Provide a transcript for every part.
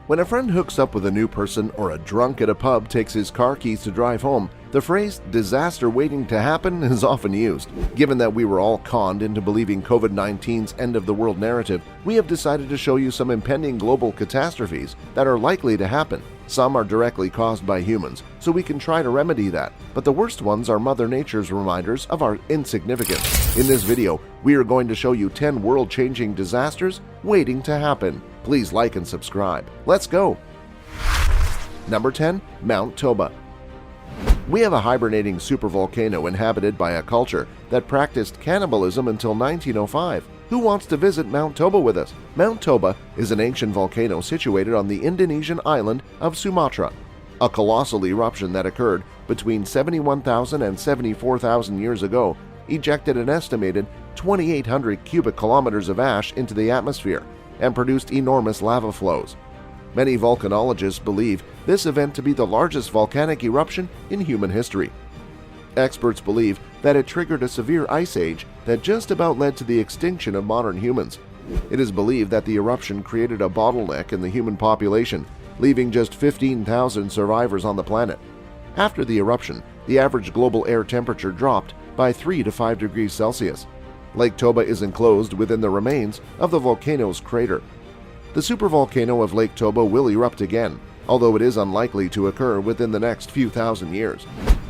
When a friend hooks up with a new person or a drunk at a pub takes his car keys to drive home, the phrase "disaster waiting to happen" is often used. Given that we were all conned into believing COVID-19's end-of-the-world narrative, we have decided to show you some impending global catastrophes that are likely to happen. Some are directly caused by humans, so we can try to remedy that, but the worst ones are Mother Nature's reminders of our insignificance. In this video, we are going to show you 10 world-changing disasters waiting to happen. Please like and subscribe. Let's go! Number 10. Mount Toba. We have a hibernating supervolcano inhabited by a culture that practiced cannibalism until 1905. Who wants to visit Mount Toba with us? Mount Toba is an ancient volcano situated on the Indonesian island of Sumatra. A colossal eruption that occurred between 71,000 and 74,000 years ago ejected an estimated 2,800 cubic kilometers of ash into the atmosphere and produced enormous lava flows. Many volcanologists believe this event to be the largest volcanic eruption in human history. Experts believe that it triggered a severe ice age that just about led to the extinction of modern humans. It is believed that the eruption created a bottleneck in the human population, leaving just 15,000 survivors on the planet. After the eruption, the average global air temperature dropped by 3 to 5 degrees Celsius. Lake Toba is enclosed within the remains of the volcano's crater. The supervolcano of Lake Toba will erupt again, although it is unlikely to occur within the next few thousand years.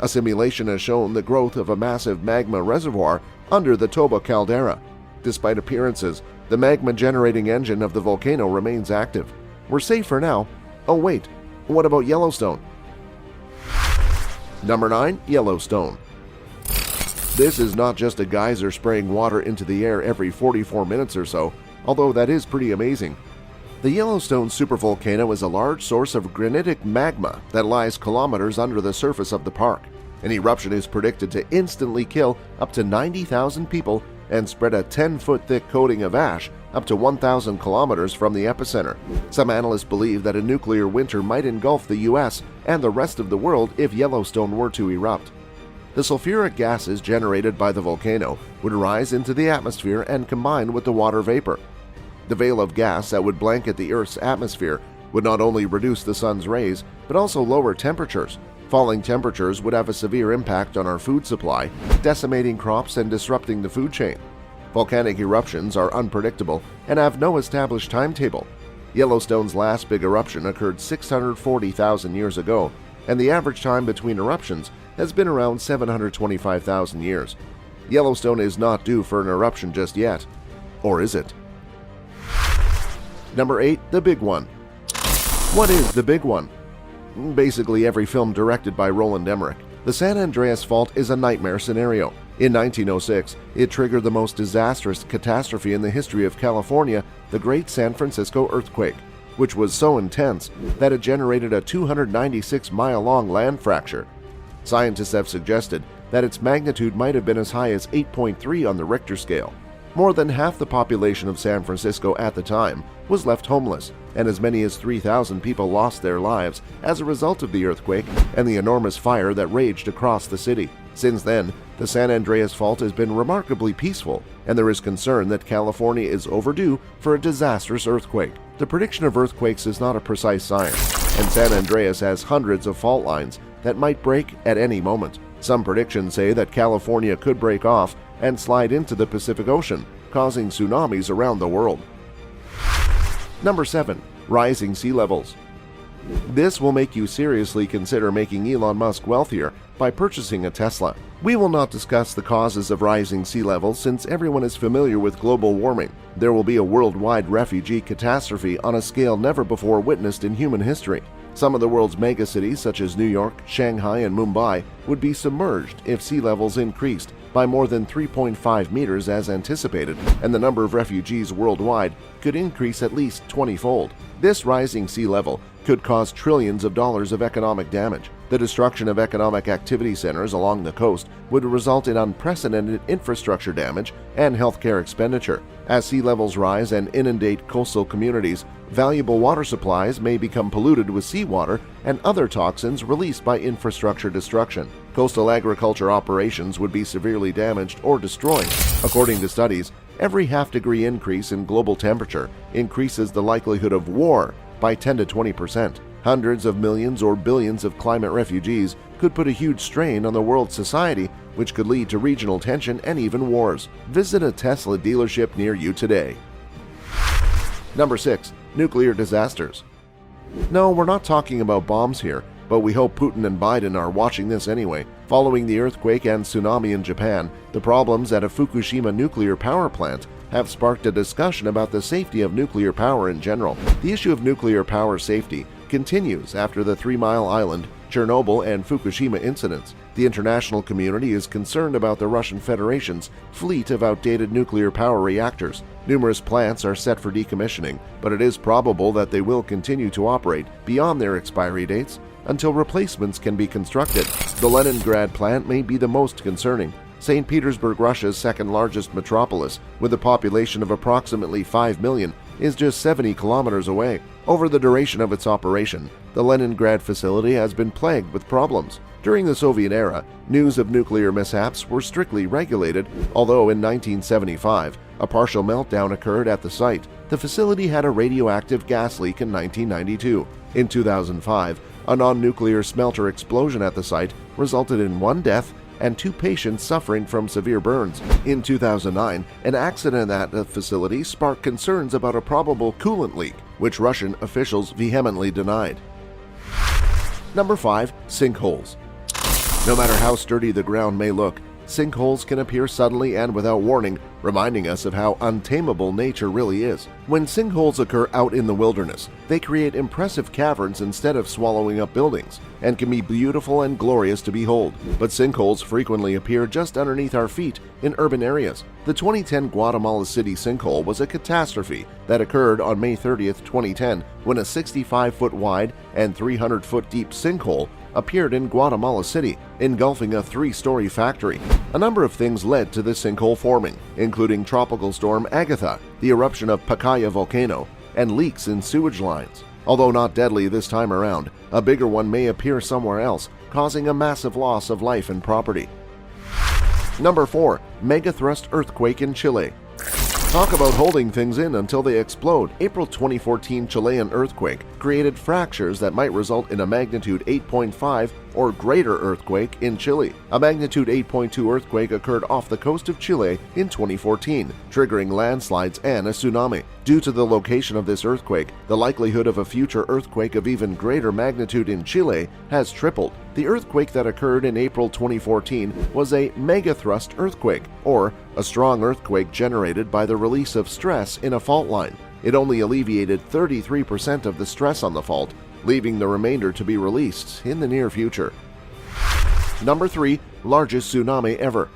A simulation has shown the growth of a massive magma reservoir under the Toba caldera. Despite appearances, the magma-generating engine of the volcano remains active. We're safe for now. Oh wait, what about Yellowstone? Number 9. Yellowstone. This is not just a geyser spraying water into the air every 44 minutes or so, although that is pretty amazing. The Yellowstone supervolcano is a large source of granitic magma that lies kilometers under the surface of the park. An eruption is predicted to instantly kill up to 90,000 people and spread a 10-foot thick coating of ash up to 1,000 kilometers from the epicenter. Some analysts believe that a nuclear winter might engulf the U.S. and the rest of the world if Yellowstone were to erupt. The sulfuric gases generated by the volcano would rise into the atmosphere and combine with the water vapor. The veil of gas that would blanket the Earth's atmosphere would not only reduce the sun's rays, but also lower temperatures. Falling temperatures would have a severe impact on our food supply, decimating crops and disrupting the food chain. Volcanic eruptions are unpredictable and have no established timetable. Yellowstone's last big eruption occurred 640,000 years ago, and the average time between eruptions has been around 725,000 years. Yellowstone is not due for an eruption just yet. Or is it? Number 8. The Big One. What is the Big One? Basically every film directed by Roland Emmerich. The San Andreas Fault is a nightmare scenario. In 1906, it triggered the most disastrous catastrophe in the history of California, the Great San Francisco Earthquake, which was so intense that it generated a 296-mile-long land fracture. Scientists have suggested that its magnitude might have been as high as 8.3 on the Richter scale. More than half the population of San Francisco at the time was left homeless, and as many as 3,000 people lost their lives as a result of the earthquake and the enormous fire that raged across the city. Since then, the San Andreas Fault has been remarkably peaceful, and there is concern that California is overdue for a disastrous earthquake. The prediction of earthquakes is not a precise science, and San Andreas has hundreds of fault lines that might break at any moment. Some predictions say that California could break off and slide into the Pacific Ocean, causing tsunamis around the world. Number 7. Rising sea levels. This will make you seriously consider making Elon Musk wealthier by purchasing a Tesla. We will not discuss the causes of rising sea levels since everyone is familiar with global warming. There will be a worldwide refugee catastrophe on a scale never before witnessed in human history. Some of the world's megacities such as New York, Shanghai, and Mumbai would be submerged if sea levels increased by more than 3.5 meters as anticipated, and the number of refugees worldwide could increase at least 20-fold. This rising sea level could cause trillions of dollars of economic damage. The destruction of economic activity centers along the coast would result in unprecedented infrastructure damage and healthcare expenditure. As sea levels rise and inundate coastal communities, valuable water supplies may become polluted with seawater and other toxins released by infrastructure destruction. Coastal agriculture operations would be severely damaged or destroyed. According to studies, every half-degree increase in global temperature increases the likelihood of war by 10 to 20%. Hundreds of millions or billions of climate refugees could put a huge strain on the world's society, which could lead to regional tension and even wars. Visit a Tesla dealership near you today. Number 6. Nuclear disasters. No, we're not talking about bombs here, but we hope Putin and Biden are watching this anyway. Following the earthquake and tsunami in Japan, the problems at a Fukushima nuclear power plant have sparked a discussion about the safety of nuclear power in general. The issue of nuclear power safety continues after the 3 Mile Island, Chernobyl, and Fukushima incidents. The international community is concerned about the Russian Federation's fleet of outdated nuclear power reactors. Numerous plants are set for decommissioning, but it is probable that they will continue to operate beyond their expiry dates until replacements can be constructed. The Leningrad plant may be the most concerning. St. Petersburg, Russia's second-largest metropolis, with a population of approximately 5 million, is just 70 kilometers away. Over the duration of its operation, the Leningrad facility has been plagued with problems. During the Soviet era, news of nuclear mishaps were strictly regulated, although in 1975, a partial meltdown occurred at the site. The facility had a radioactive gas leak in 1992. In 2005, a non-nuclear smelter explosion at the site resulted in 1 death and 2 patients suffering from severe burns. In 2009, an accident at the facility sparked concerns about a probable coolant leak, which Russian officials vehemently denied. Number 5. Sinkholes. No matter how sturdy the ground may look, sinkholes can appear suddenly and without warning, reminding us of how untamable nature really is. When sinkholes occur out in the wilderness, they create impressive caverns instead of swallowing up buildings, and can be beautiful and glorious to behold. But sinkholes frequently appear just underneath our feet in urban areas. The 2010 Guatemala City sinkhole was a catastrophe that occurred on May 30th, 2010, when a 65-foot wide and 300-foot deep sinkhole appeared in Guatemala City, engulfing a 3-story factory. A number of things led to the sinkhole forming, including Tropical Storm Agatha, the eruption of Pacaya volcano, and leaks in sewage lines. Although not deadly this time around, a bigger one may appear somewhere else, causing a massive loss of life and property. Number 4. Megathrust earthquake in Chile. Talk about holding things in until they explode. April 2014 Chilean earthquake created fractures that might result in a magnitude 8.5 or greater earthquake in Chile. A magnitude 8.2 earthquake occurred off the coast of Chile in 2014, triggering landslides and a tsunami. Due to the location of this earthquake, the likelihood of a future earthquake of even greater magnitude in Chile has tripled. The earthquake that occurred in April 2014 was a megathrust earthquake, or a strong earthquake generated by the release of stress in a fault line. It only alleviated 33% of the stress on the fault, leaving the remainder to be released in the near future. Number 3. Largest tsunami ever.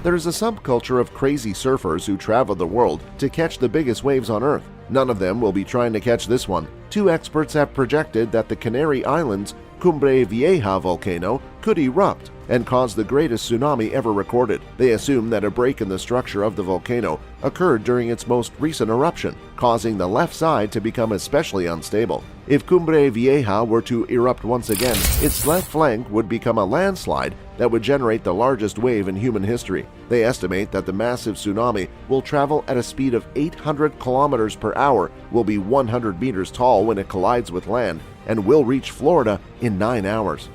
There is a subculture of crazy surfers who travel the world to catch the biggest waves on Earth. None of them will be trying to catch this one. 2 experts have projected that the Canary Islands' Cumbre Vieja volcano could erupt and cause the greatest tsunami ever recorded. They assume that a break in the structure of the volcano occurred during its most recent eruption, causing the left side to become especially unstable. If Cumbre Vieja were to erupt once again, its left flank would become a landslide that would generate the largest wave in human history. They estimate that the massive tsunami will travel at a speed of 800 kilometers per hour, will be 100 meters tall when it collides with land, and will reach Florida in 9 hours.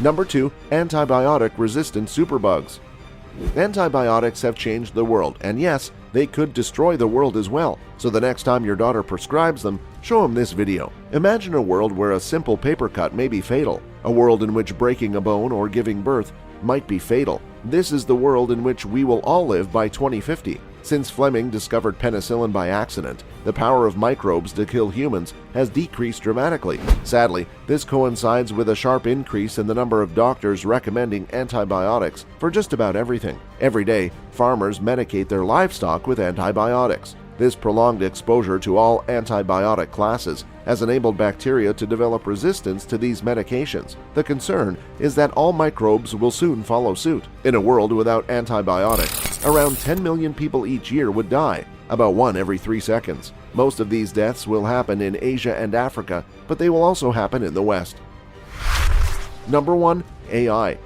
Number 2. Antibiotic-resistant superbugs. Antibiotics have changed the world, and yes, they could destroy the world as well. So the next time your daughter prescribes them, show them this video. Imagine a world where a simple paper cut may be fatal, a world in which breaking a bone or giving birth might be fatal. This is the world in which we will all live by 2050. Since Fleming discovered penicillin by accident, the power of microbes to kill humans has decreased dramatically. Sadly, this coincides with a sharp increase in the number of doctors recommending antibiotics for just about everything. Every day, farmers medicate their livestock with antibiotics. This prolonged exposure to all antibiotic classes has enabled bacteria to develop resistance to these medications. The concern is that all microbes will soon follow suit. In a world without antibiotics, around 10 million people each year would die, about 1 every 3 seconds. Most of these deaths will happen in Asia and Africa, but they will also happen in the West. Number 1. AI.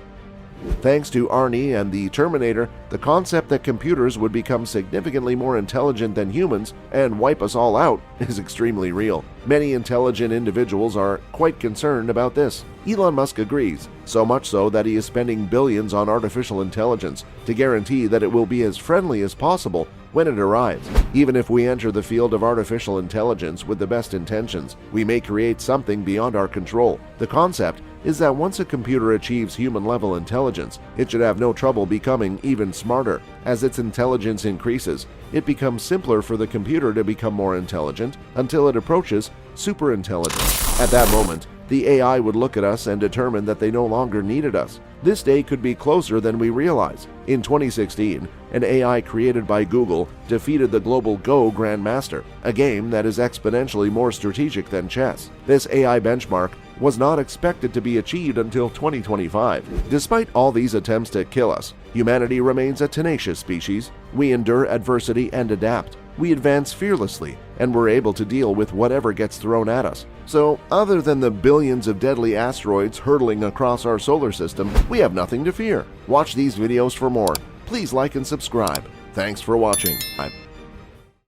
Thanks to Arnie and the Terminator, the concept that computers would become significantly more intelligent than humans and wipe us all out is extremely real. Many intelligent individuals are quite concerned about this. Elon Musk agrees, so much so that he is spending billions on artificial intelligence to guarantee that it will be as friendly as possible when it arrives. Even if we enter the field of artificial intelligence with the best intentions, we may create something beyond our control. The concept is that once a computer achieves human-level intelligence, it should have no trouble becoming even smarter. As its intelligence increases, it becomes simpler for the computer to become more intelligent until it approaches superintelligence. At that moment, the AI would look at us and determine that they no longer needed us. This day could be closer than we realize. In 2016, an AI created by Google defeated the global Go Grandmaster, a game that is exponentially more strategic than chess. This AI benchmark was not expected to be achieved until 2025. Despite all these attempts to kill us, humanity remains a tenacious species. We endure adversity and adapt. We advance fearlessly, and we're able to deal with whatever gets thrown at us. So, other than the billions of deadly asteroids hurtling across our solar system, we have nothing to fear. Watch these videos for more. Please like and subscribe. Thanks for watching.